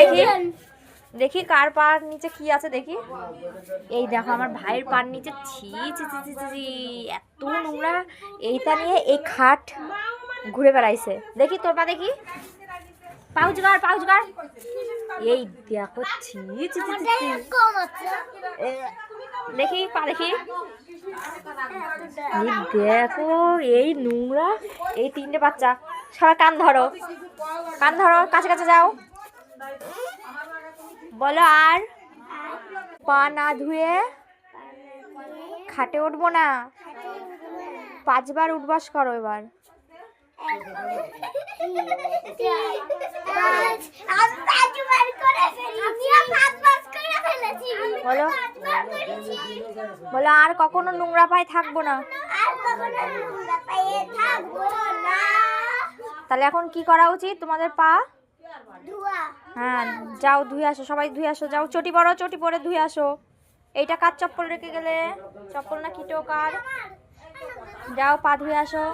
দেখি দেখি কার পার নিচে কি আছে দেখি। এই দেখো আমার ভাইয়ের পার নিচে ছি ছি ছি ছি ছি ছি, এত নোংরা। এইটা নিয়ে এই খাট ঘুরে বেড়াইছে। দেখি তোর পা দেখি, পাউজগার পাউজগার। এই দেখো ছি ছি ছি ছি ছি। দেখি পা দেখি, এই দেখো এই নোংরা। এই তিনটে বাচ্চা সবাই কান ধরো, কান ধরো, কাছে কাছে যাও। বলো আর পা না ধুয়ে খাটে উঠবো না। 5 বার উঠবাস করো এবার। বলো বলো আর কখনো নোংরা পায়ে থাকবো না। তাহলে এখন কি করা উচিত তোমাদের? পা হ্যাঁ যাও ধুয়ে আসো, সবাই ধুয়ে আসো, যাও চটি পরো, চটি পরে ধুয়ে আসো। এইটা কার চপ্পল রেখে গেলে? চপ্পল না কিটো কার? যাও পা ধুয়ে আসো।